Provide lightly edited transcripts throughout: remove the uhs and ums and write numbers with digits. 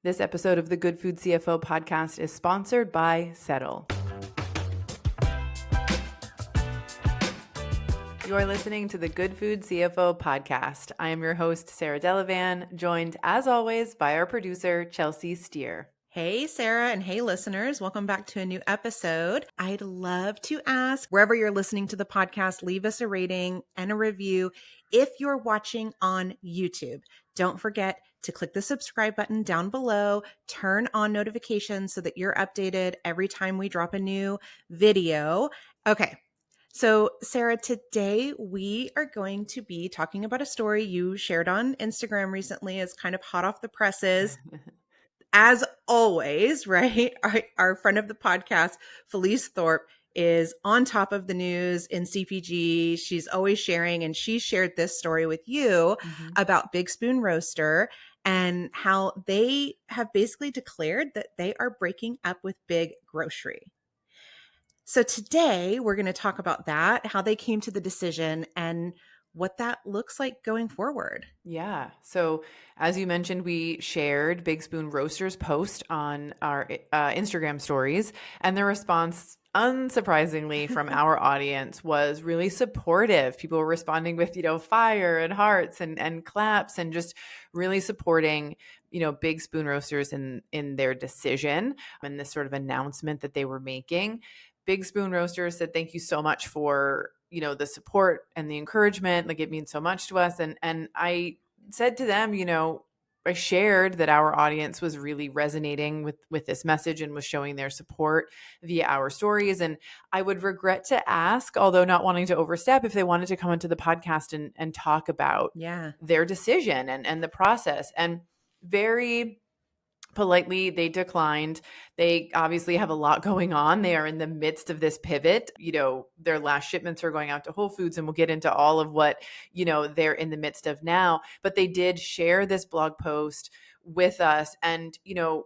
This episode of the Good Food CFO podcast is sponsored by Settle. You're listening to the Good Food CFO podcast. I am your host, Sarah Delavan, joined as always by our producer, Chelsea Steer. Hey, Sarah, and hey, listeners. Welcome back to a new episode. I'd love to ask, wherever you're listening to the podcast, leave us a rating and a review. If you're watching on YouTube, don't forget to click the subscribe button down below, turn on notifications so that you're updated every time we drop a new video. Okay. So, Sarah, today we are going to be talking about a story you shared on Instagram recently as kind of hot off the presses. As always, right? Our friend of the podcast, Felice Thorpe, is on top of the news in CPG. She's always sharing, and she shared this story with you about Big Spoon Roaster and how they have basically declared that they are breaking up with Big Grocery. So today we're going to talk about that, how they came to the decision, and what that looks like going forward. Yeah. So as you mentioned, we shared Big Spoon Roaster's post on our Instagram stories, and the response, unsurprisingly, from our audience was really supportive. People were responding with, fire and hearts and claps and just really supporting, Big Spoon Roasters in their decision and this sort of announcement that they were making. Big Spoon Roasters said, thank you so much for, the support and the encouragement. Like, it means so much to us. And I said to them, I shared that our audience was really resonating with this message and was showing their support via our stories. And I would regret to ask, although not wanting to overstep, if they wanted to come into the podcast and talk about their decision and the process. And very politely, they declined. They obviously have a lot going on. They are in the midst of this pivot. Their last shipments are going out to Whole Foods, and we'll get into all of what, they're in the midst of now. But they did share this blog post with us. And,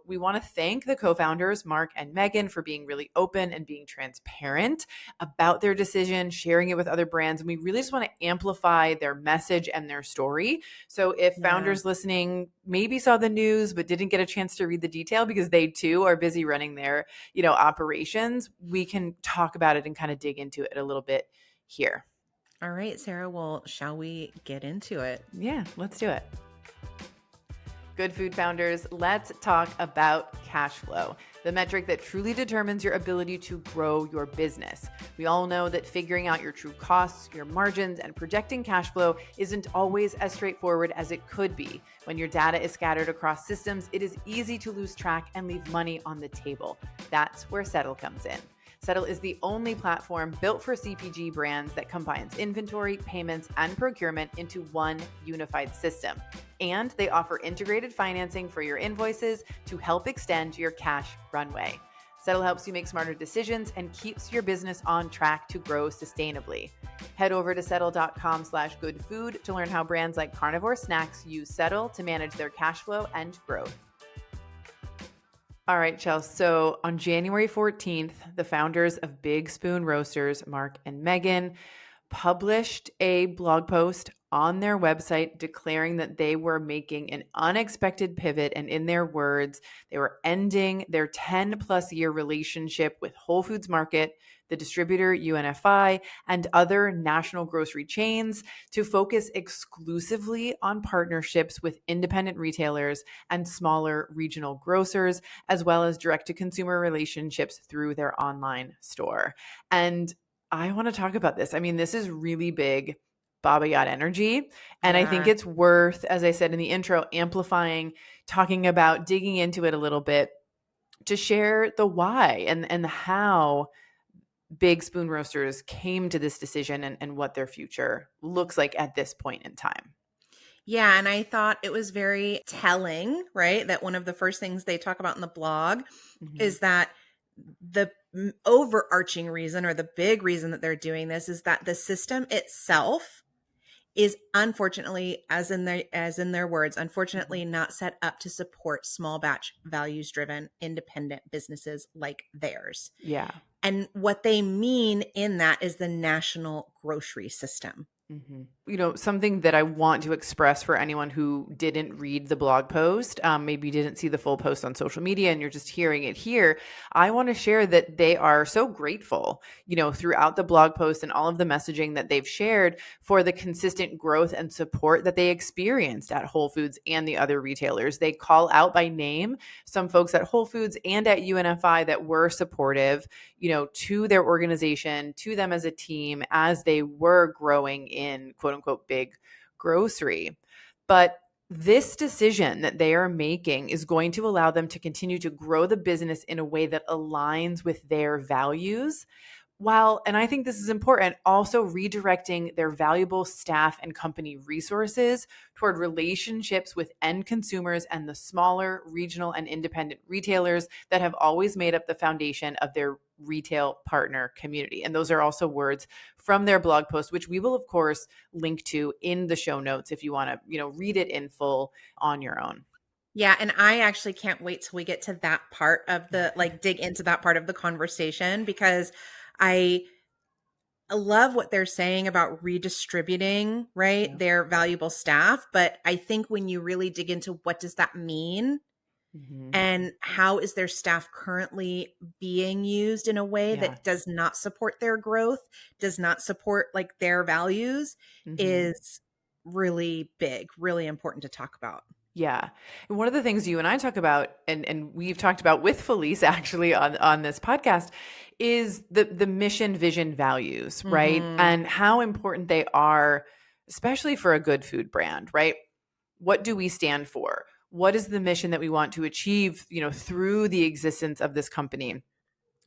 we want to thank the co-founders, Mark and Megan, for being really open and being transparent about their decision, sharing it with other brands. And we really just want to amplify their message and their story. So if founders listening maybe saw the news, but didn't get a chance to read the detail because they too are busy running their, operations, we can talk about it and kind of dig into it a little bit here. All right, Sarah. Well, shall we get into it? Yeah, let's do it. Good food founders, let's talk about cash flow, the metric that truly determines your ability to grow your business. We all know that figuring out your true costs, your margins, and projecting cash flow isn't always as straightforward as it could be. When your data is scattered across systems, it is easy to lose track and leave money on the table. That's where Settle comes in. Settle is the only platform built for CPG brands that combines inventory, payments, and procurement into one unified system. And they offer integrated financing for your invoices to help extend your cash runway. Settle helps you make smarter decisions and keeps your business on track to grow sustainably. Head over to settle.com/goodfood to learn how brands like Carnivore Snacks use Settle to manage their cash flow and growth. All right, Chelsea. So on January 14th, the founders of Big Spoon Roasters, Mark and Megan, published a blog post on their website declaring that they were making an unexpected pivot. And in their words, they were ending their 10+ year relationship with Whole Foods Market, the distributor UNFI, and other national grocery chains to focus exclusively on partnerships with independent retailers and smaller regional grocers, as well as direct-to-consumer relationships through their online store. And I want to talk about this. I mean, this is really big Baba Yacht energy. And I think it's worth, as I said in the intro, amplifying, talking about, digging into it a little bit to share the why and how Big Spoon Roasters came to this decision and what their future looks like at this point in time. Yeah, and I thought it was very telling, right? That one of the first things they talk about in the blog is that the overarching reason, or the big reason that they're doing this, is that the system itself is unfortunately, as in their words, unfortunately not set up to support small batch, values driven independent businesses like theirs. Yeah. And what they mean in that is the national grocery system. Something that I want to express for anyone who didn't read the blog post, maybe didn't see the full post on social media and you're just hearing it here. I want to share that they are so grateful, throughout the blog post and all of the messaging that they've shared for the consistent growth and support that they experienced at Whole Foods and the other retailers. They call out by name some folks at Whole Foods and at UNFI that were supportive, to their organization, to them as a team as they were growing in quote unquote big grocery. But this decision that they are making is going to allow them to continue to grow the business in a way that aligns with their values, while, and I think this is important, also redirecting their valuable staff and company resources toward relationships with end consumers and the smaller regional and independent retailers that have always made up the foundation of their retail partner community. And those are also words from their blog post, which we will, of course, link to in the show notes if you want to, read it in full on your own. Yeah, and I actually can't wait till we get to that part of the dig into that part of the conversation, because I love what they're saying about redistributing, right, Yeah. their valuable staff, but I think when you really dig into what does that mean Mm-hmm. and how is their staff currently being used in a way Yeah. that does not support their growth, does not support their values, Mm-hmm. is really big, really important to talk about. Yeah. And one of the things you and I talk about, and we've talked about with Felice actually on this podcast, is the mission, vision, values, right? Mhm. And how important they are, especially for a good food brand, right? What do we stand for? What is the mission that we want to achieve, through the existence of this company?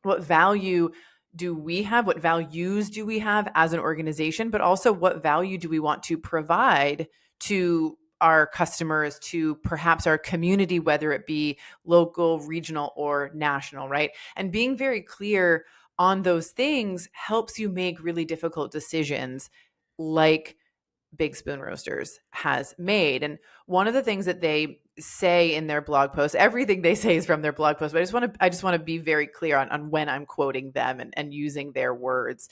What value do we have? What values do we have as an organization? But also, what value do we want to provide to our customers, to perhaps our community, whether it be local, regional, or national, right? And being very clear on those things helps you make really difficult decisions, like Big Spoon Roasters has made. And one of the things that they say in their blog post, everything they say is from their blog post, but I just want to be very clear on when I'm quoting them and using their words.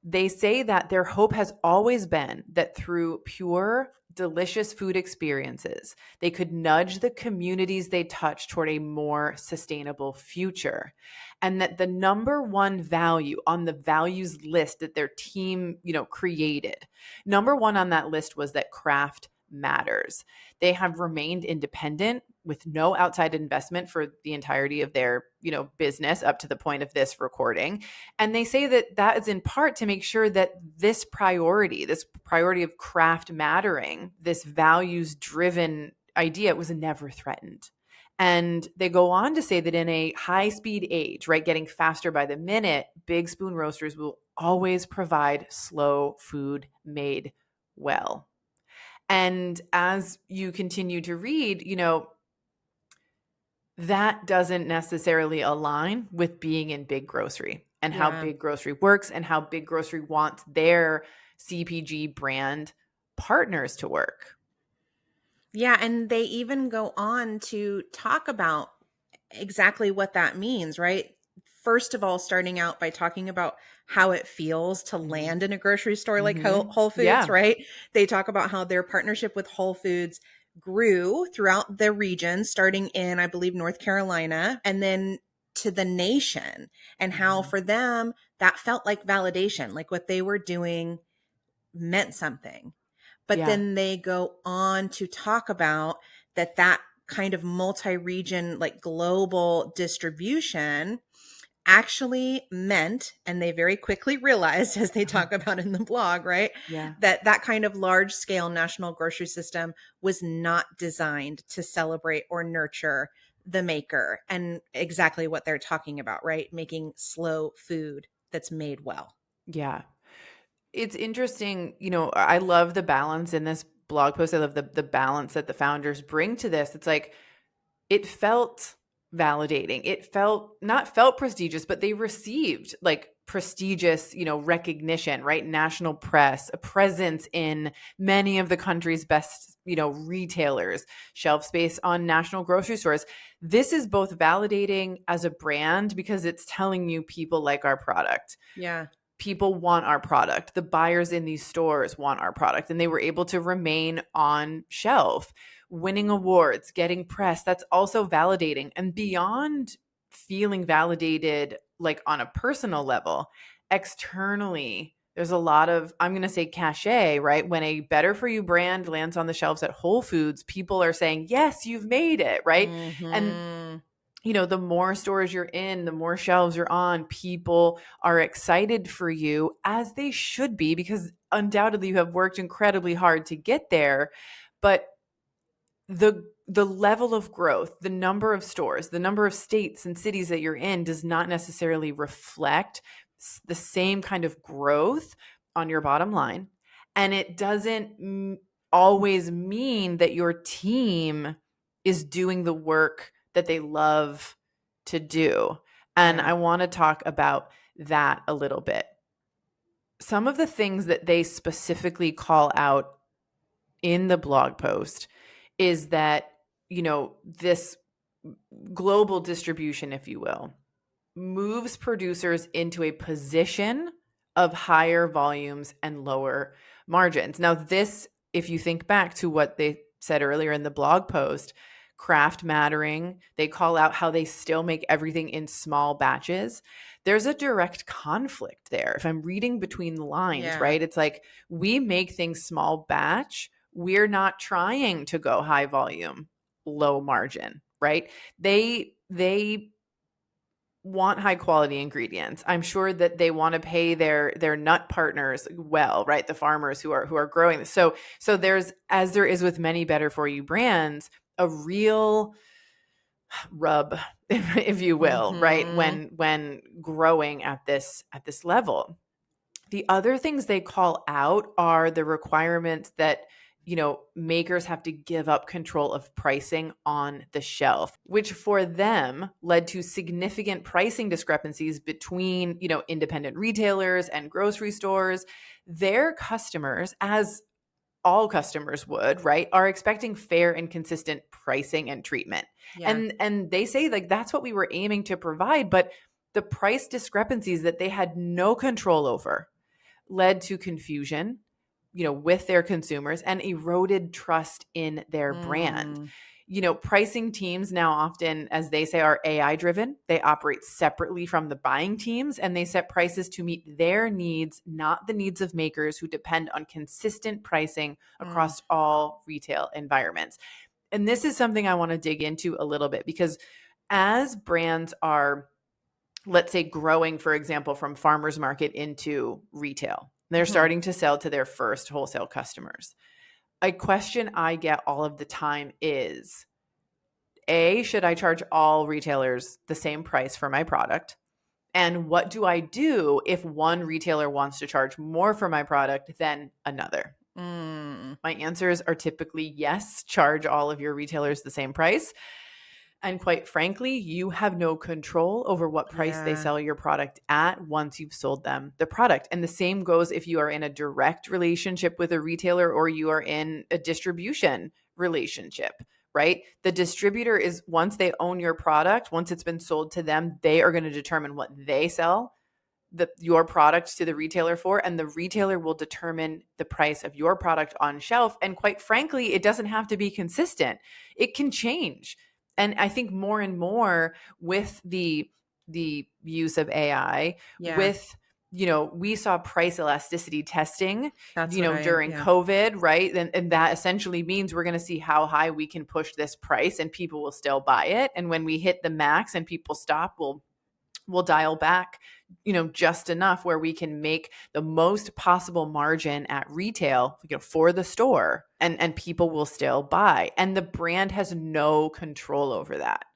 They say that their hope has always been that through pure, delicious food experiences, they could nudge the communities they touch toward a more sustainable future. And that the number one value on the values list that their team, created, number one on that list was that craft matters. They have remained independent with no outside investment for the entirety of their, business up to the point of this recording. And they say that that is in part to make sure that this priority of craft mattering, this values driven idea, was never threatened. And they go on to say that in a high speed age, right, getting faster by the minute, Big Spoon Roasters will always provide slow food made well. And as you continue to read, that doesn't necessarily align with being in big grocery and how Yeah. big grocery works and how big grocery wants their CPG brand partners to work. Yeah, and they even go on to talk about exactly what that means, right? First of all, starting out by talking about how it feels to Mm-hmm. land in a grocery store like Mm-hmm. Whole Foods, Yeah. right? They talk about how their partnership with Whole Foods grew throughout the region, starting in, I believe, North Carolina, and then to the nation, and how Mm-hmm. for them that felt like validation, like what they were doing meant something. But Yeah. then they go on to talk about that kind of multi-region, like global distribution actually meant, and they very quickly realized, as they talk about in the blog, right, Yeah. that kind of large scale national grocery system was not designed to celebrate or nurture the maker, and exactly what they're talking about, right? Making slow food that's made well. Yeah. It's interesting, I love the balance in this blog post. I love the balance that the founders bring to this. It's like, it felt validating. It felt prestigious, but they received like prestigious, recognition, right? National press, a presence in many of the country's best, retailers, shelf space on national grocery stores. This is both validating as a brand because it's telling you people like our product. Yeah. people want our product. The buyers in these stores want our product, and they were able to remain on shelf, winning awards, getting press. That's also validating. And beyond feeling validated, like on a personal level, externally, there's a lot of, I'm going to say cachet, right? When a better for you brand lands on the shelves at Whole Foods, people are saying, yes, you've made it, right? And Mm-hmm. the more stores you're in, the more shelves you're on, people are excited for you, as they should be, because undoubtedly you have worked incredibly hard to get there. But the level of growth, the number of stores, the number of states and cities that you're in does not necessarily reflect the same kind of growth on your bottom line. And it doesn't always mean that your team is doing the work that they love to do. And Yeah. I want to talk about that a little bit. Some of the things that they specifically call out in the blog post is that, this global distribution, if you will, moves producers into a position of higher volumes and lower margins. Now, this, if you think back to what they said earlier in the blog post, craft mattering, they call out how they still make everything in small batches. There's a direct conflict there. If I'm reading between the lines, Yeah. right? It's like, we make things small batch. We're not trying to go high volume, low margin, right? They want high quality ingredients. I'm sure that they want to pay their nut partners well, right? The farmers who are growing this. So there's, as there is with many better for you brands, a real rub, if you will, right? Mm-hmm. When growing at this level. The other things they call out are the requirements that, makers have to give up control of pricing on the shelf, which for them led to significant pricing discrepancies between, independent retailers and grocery stores. Their customers, as all customers would, right, are expecting fair and consistent pricing and treatment. Yeah. And they say, like, that's what we were aiming to provide, but the price discrepancies that they had no control over led to confusion, with their consumers, and eroded trust in their brand. Mm. Pricing teams now often, as they say, are AI driven. They operate separately from the buying teams, and they set prices to meet their needs, not the needs of makers who depend on consistent pricing Mm. across all retail environments. And this is something I want to dig into a little bit, because as brands are, let's say, growing, for example, from farmers market into retail, they're Mm-hmm. starting to sell to their first wholesale customers. A question I get all of the time is, A, should I charge all retailers the same price for my product? And what do I do if one retailer wants to charge more for my product than another? Mm. My answers are typically yes, charge all of your retailers the same price. And quite frankly, you have no control over what price they Yeah. sell your product at once you've sold them the product. And the same goes if you are in a direct relationship with a retailer or you are in a distribution relationship, right? The distributor is, once they own your product, once it's been sold to them, they are going to determine what they sell your product to the retailer for, and the retailer will determine the price of your product on shelf. And quite frankly, it doesn't have to be consistent. It can change. And I think more and more with the use of AI, Yeah. with, we saw price elasticity testing, That's what during yeah. COVID, right? And that essentially means we're going to see how high we can push this price and people will still buy it. And when we hit the max and people stop, we'll dial back, just enough where we can make the most possible margin at retail, for the store, and people will still buy. And the brand has no control over that.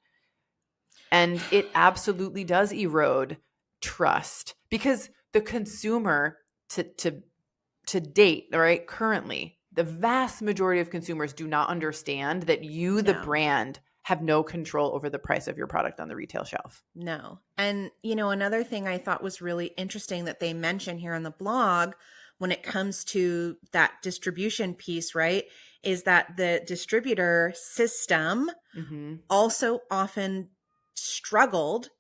And it absolutely does erode trust, because the consumer, to date, right, currently, the vast majority of consumers do not understand that you, the No. brand, have no control over the price of your product on the retail shelf. No. And, another thing I thought was really interesting that they mention here on the blog when it comes to that distribution piece, right, is that the distributor system Mm-hmm. also often struggled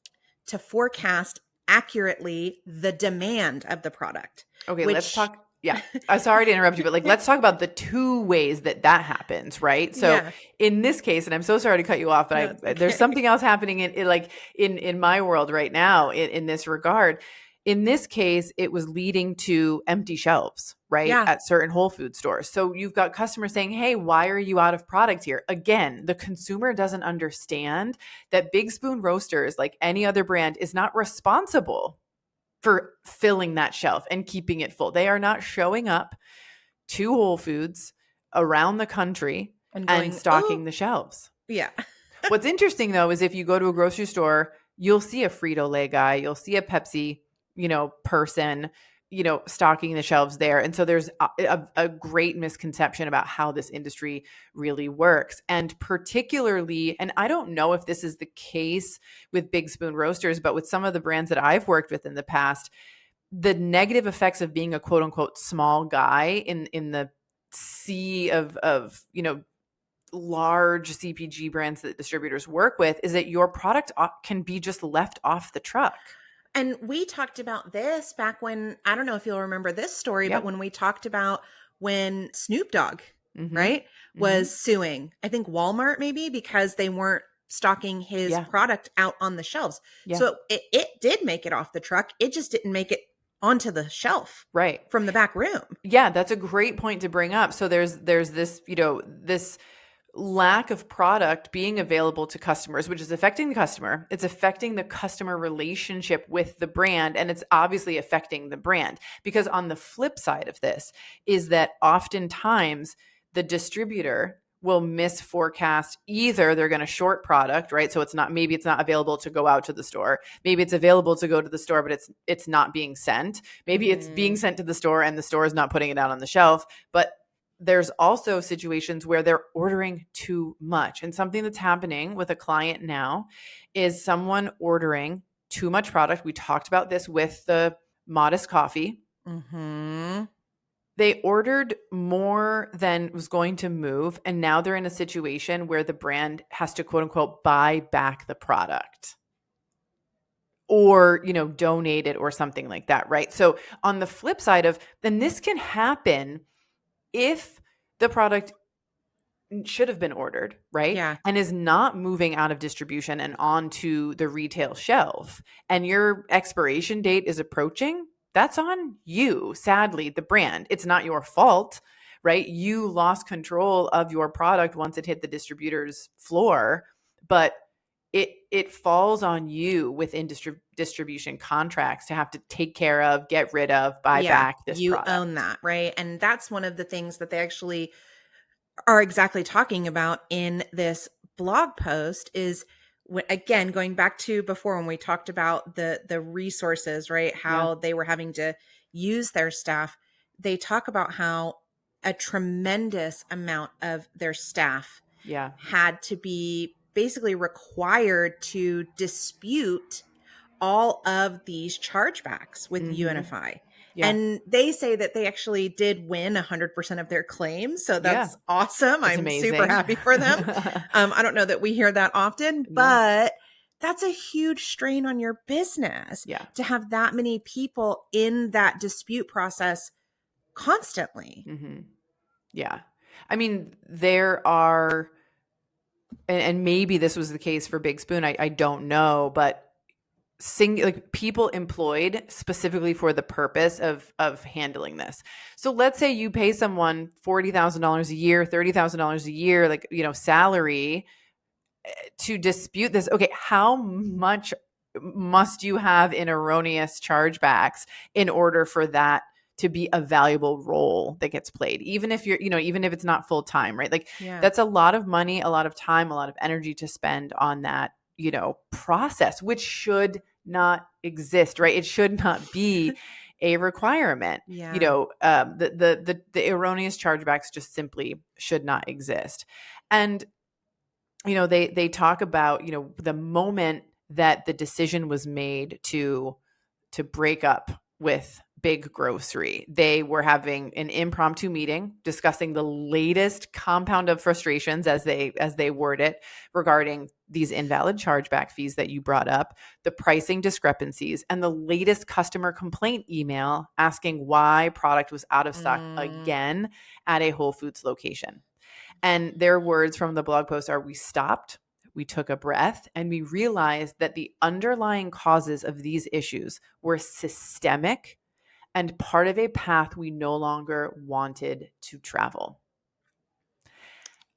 to forecast accurately the demand of the product. Okay, let's Which, talk. Yeah. I'm sorry to interrupt you, but like, let's talk about the two ways that that happens, right? So yeah, in this case, and I'm so sorry to cut you off, but no, it's there's okay. something else happening in my world right now in this regard. In this case, it was leading to empty shelves, right? Yeah. At certain Whole Food stores. So you've got customers saying, hey, why are you out of product here? Again, the consumer doesn't understand that Big Spoon Roasters, like any other brand, is not responsible for filling that shelf and keeping it full. They are not showing up to Whole Foods around the country And and going, oh, stocking the shelves. yeah. What's interesting though is if you go to a grocery store, you'll see a Frito-Lay guy, you'll see a Pepsi, person, stocking the shelves there. And so there's a great misconception about how this industry really works. And particularly, and I don't know if this is the case with Big Spoon Roasters, but with some of the brands that I've worked with in the past, the negative effects of being a quote unquote small guy in the sea of large CPG brands that distributors work with is that your product can be just left off the truck. And we talked about this back when, I don't know if you'll remember this story, but Yeah. when we talked about when Snoop Dogg, Mhm. right, Mhm. was suing, I think Walmart maybe because they weren't stocking his Yeah. product out on the shelves. Yeah. So it did make it off the truck. It just didn't make it onto the shelf Right. from the back room. Yeah, that's a great point to bring up. So there's this, this lack of product being available to customers, which is affecting the customer. It's affecting the customer relationship with the brand, and it's obviously affecting the brand. Because on the flip side of this is that oftentimes the distributor will misforecast. Either they're going to short product, right? So maybe it's not available to go out to the store. Maybe it's available to go to the store, but it's not being sent. Maybe it's being sent to the store and the store is not putting it out on the shelf. But there's also situations where they're ordering too much. And something that's happening with a client now is someone ordering too much product. We talked about this with the Modest Coffee. Mm-hmm. They ordered more than was going to move. And now they're in a situation where the brand has to quote unquote buy back the product or, donate it or something like that. Right. So on the flip side then this can happen if the product should have been ordered, right? Yeah. And is not moving out of distribution and onto the retail shelf, and your expiration date is approaching, that's on you, sadly, the brand. It's not your fault, right? You lost control of your product once it hit the distributor's floor, but it falls on you within distribution contracts to have to take care of, get rid of, buy Yeah. back this You own product. that, right? And that's one of the things that they actually are exactly talking about in this blog post is again going back to before when we talked about the resources, right, Yeah. how they were having to use their staff. They talk about how a tremendous amount of their staff Yeah. had to be basically required to dispute all of these chargebacks with Mhm. UNFI. Yeah. And they say that they actually did win 100% of their claims. So Yeah. that's awesome. That's I'm super amazing. happy for them. I don't know that we hear that often, No. but that's a huge strain on your business Yeah. to have that many people in that dispute process constantly. Mhm. Yeah. I mean, there are, and maybe this was the case for Big Spoon. I don't know, but like people employed specifically for the purpose of handling this. So let's say you pay someone $40,000 a year, $30,000 a year, like, salary to dispute this. Okay, how much must you have in erroneous chargebacks in order for that to be a valuable role that gets played, even if even if it's not full time, right? Like Yeah. that's a lot of money, a lot of time, a lot of energy to spend on that, process, which should not exist, right? It should not be a requirement. Yeah. The erroneous chargebacks just simply should not exist. And they talk about, the moment that the decision was made to break up with Big Grocery, they were having an impromptu meeting discussing the latest compound of frustrations, as they word it, regarding these invalid chargeback fees that you brought up, the pricing discrepancies, and the latest customer complaint email asking why product was out of stock again at a Whole Foods location. And their words from the blog post are, we stopped, we took a breath, and we realized that the underlying causes of these issues were systemic and part of a path we no longer wanted to travel.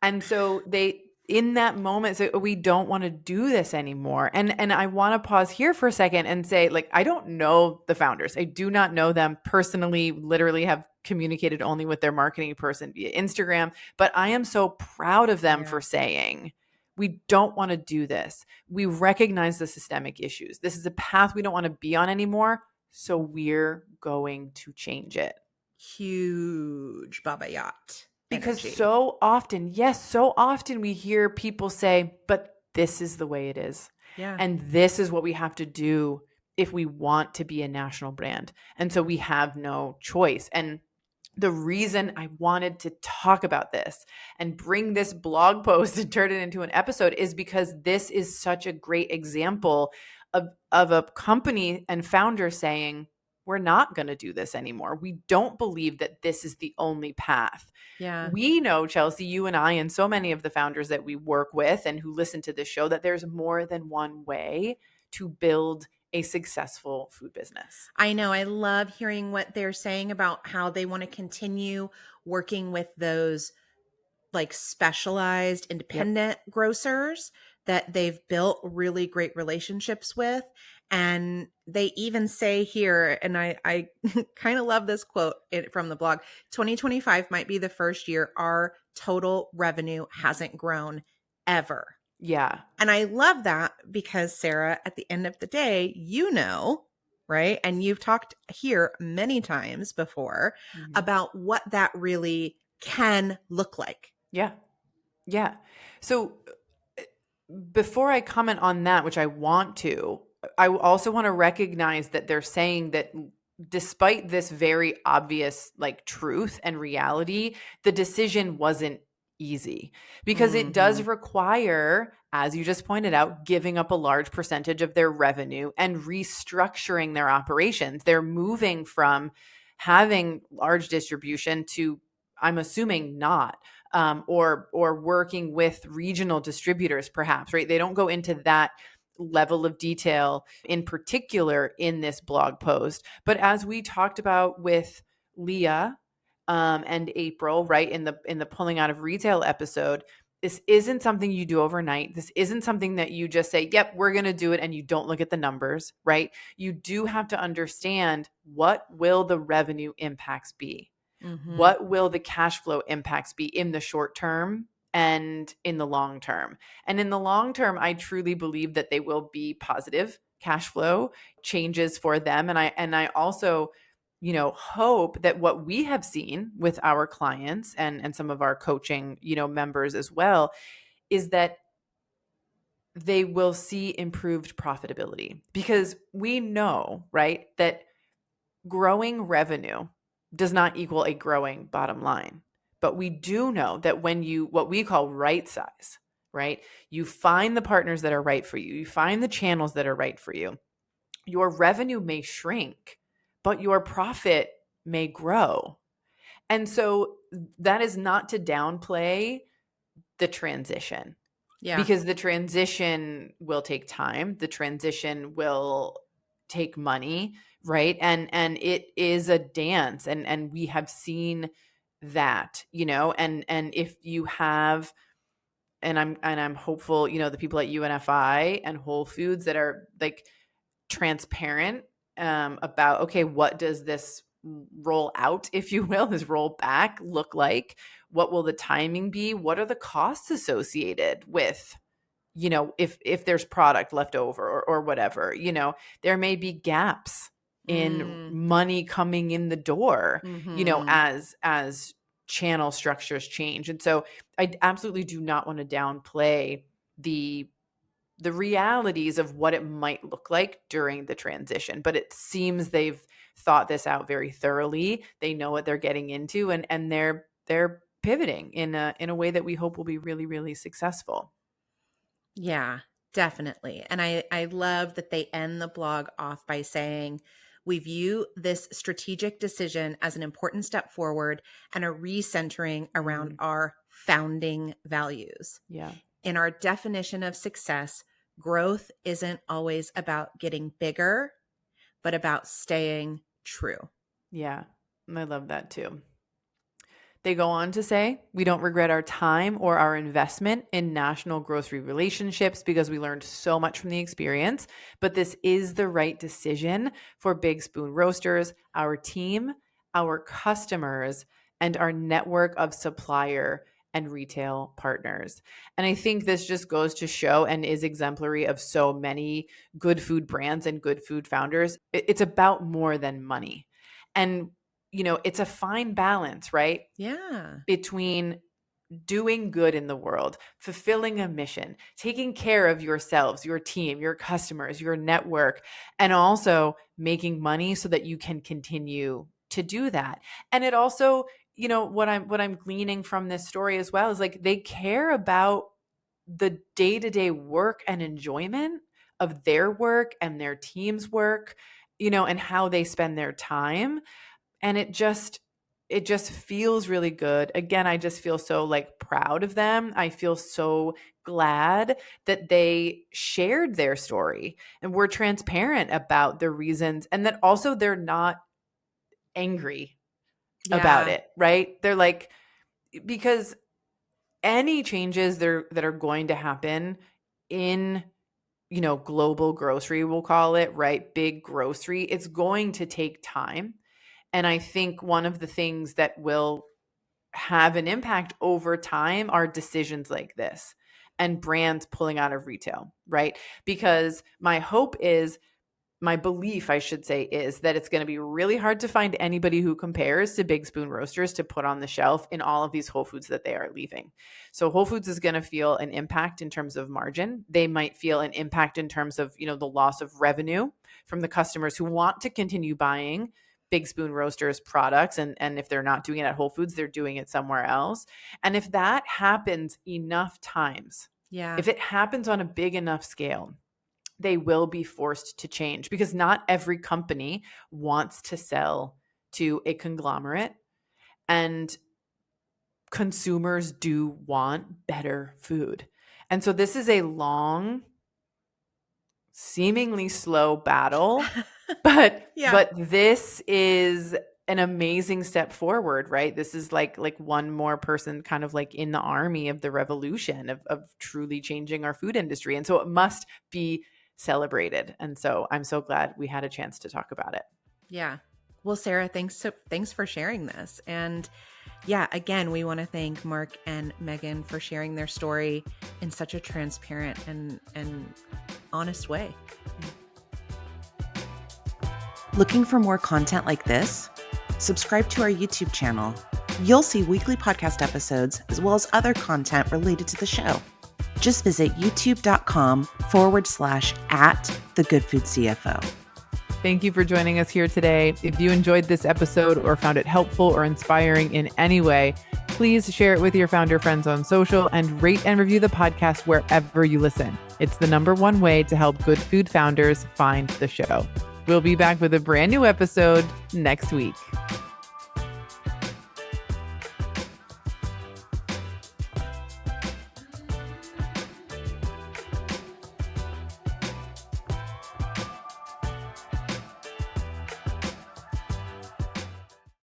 And so they, in that moment, say, we don't want to do this anymore. And I want to pause here for a second and say, like, I don't know the founders. I do not know them personally, literally have communicated only with their marketing person via Instagram, but I am so proud of them for saying, we don't want to do this. We recognize the systemic issues. This is a path we don't want to be on anymore. So we're going to change it. Huge Baba Yacht. Because energy. so often, yes, so often we hear people say, but this is the way it is. Yeah. And this is what we have to do if we want to be a national brand. And so we have no choice. And the reason I wanted to talk about this and bring this blog post and turn it into an episode is because this is such a great example of a company and founder saying, we're not going to do this anymore. We don't believe that this is the only path. Yeah. We know, Chelsea, you and I, and so many of the founders that we work with and who listen to this show, that there's more than one way to build a successful food business. I know. I love hearing what they're saying about how they want to continue working with those like specialized independent grocers that they've built really great relationships with. And they even say here, and I kind of love this quote from the blog, 2025 might be the first year our total revenue hasn't grown ever. Yeah. And I love that because, Sarah, at the end of the day, right? And you've talked here many times before about what that really can look like. Yeah. Yeah. So before I comment on that, which I want to, I also want to recognize that they're saying that despite this very obvious like truth and reality, the decision wasn't easy because it does require, as you just pointed out, giving up a large percentage of their revenue and restructuring their operations. They're moving from having large distribution to, I'm assuming, not. Or working with regional distributors, perhaps, right? They don't go into that level of detail in particular in this blog post. But as we talked about with Leah and April, right, in the pulling out of retail episode, this isn't something you do overnight. This isn't something that you just say, yep, we're going to do it, and you don't look at the numbers, right? You do have to understand, what will the revenue impacts be? What will the cash flow impacts be in the short term and in the long term? And in the long term, I truly believe that they will be positive cash flow changes for them. And I also, hope that what we have seen with our clients and some of our coaching, members as well, is that they will see improved profitability, because we know, right, that growing revenue does not equal a growing bottom line. But we do know that when you, what we call right size, right? You find the partners that are right for you, you find the channels that are right for you, your revenue may shrink, but your profit may grow. And so that is not to downplay the transition. Yeah. Because the transition will take time. The transition will take money, right? And it is a dance, and we have seen that, and if you have, and I'm hopeful, the people at UNFI and Whole Foods that are like transparent about, okay, what does this roll out, if you will, this roll back look like? What will the timing be? What are the costs associated with, if there's product left over or whatever, there may be gaps in money coming in the door, as channel structures change. And so I absolutely do not want to downplay the realities of what it might look like during the transition. But it seems they've thought this out very thoroughly. They know what they're getting into, and they're pivoting in a way that we hope will be really, really successful. Yeah, definitely. And I love that they end the blog off by saying, we view this strategic decision as an important step forward and a recentering around Mm, our founding values. yeah. In our definition of success, growth isn't always about getting bigger, but about staying true. Yeah. I love that too. They go on to say, we don't regret our time or our investment in national grocery relationships because we learned so much from the experience, but this is the right decision for Big Spoon Roasters, our team, our customers, and our network of supplier and retail partners. And I think this just goes to show and is exemplary of so many good food brands and good food founders. It's about more than money. And it's a fine balance, right? Yeah. Between doing good in the world, fulfilling a mission, taking care of yourselves, your team, your customers, your network, and also making money so that you can continue to do that. And it also, what I'm gleaning from this story as well is like they care about the day-to-day work and enjoyment of their work and their team's work, and how they spend their time. And it just feels really good. Again, I just feel so like proud of them. I feel so glad that they shared their story and were transparent about the reasons, and that also they're not angry about Yeah. it, right? They're like, because any changes that are going to happen in global grocery, we'll call it, right? Big grocery, it's going to take time. And I think one of the things that will have an impact over time are decisions like this and brands pulling out of retail, right? Because my belief, I should say, is that it's going to be really hard to find anybody who compares to Big Spoon Roasters to put on the shelf in all of these Whole Foods that they are leaving. So Whole Foods is going to feel an impact in terms of margin. They might feel an impact in terms of, the loss of revenue from the customers who want to continue buying Big Spoon Roasters products. And if they're not doing it at Whole Foods, they're doing it somewhere else. And if that happens enough times, Yeah. if it happens on a big enough scale, they will be forced to change because not every company wants to sell to a conglomerate, and consumers do want better food. And so this is a long, seemingly slow battle, but Yeah. this is an amazing step forward, right? This is like one more person kind of like in the army of the revolution of truly changing our food industry. And so it must be celebrated. And so I'm so glad we had a chance to talk about it. Yeah. Well, Sarah, thanks for sharing this. And yeah, again, we want to thank Mark and Megan for sharing their story in such a transparent and honest way. Looking for more content like this? Subscribe to our YouTube channel. You'll see weekly podcast episodes as well as other content related to the show. Just visit youtube.com/@thegoodfoodcfo. Thank you for joining us here today. If you enjoyed this episode or found it helpful or inspiring in any way, please share it with your founder friends on social and rate and review the podcast wherever you listen. It's the #1 way to help good food founders find the show. We'll be back with a brand new episode next week.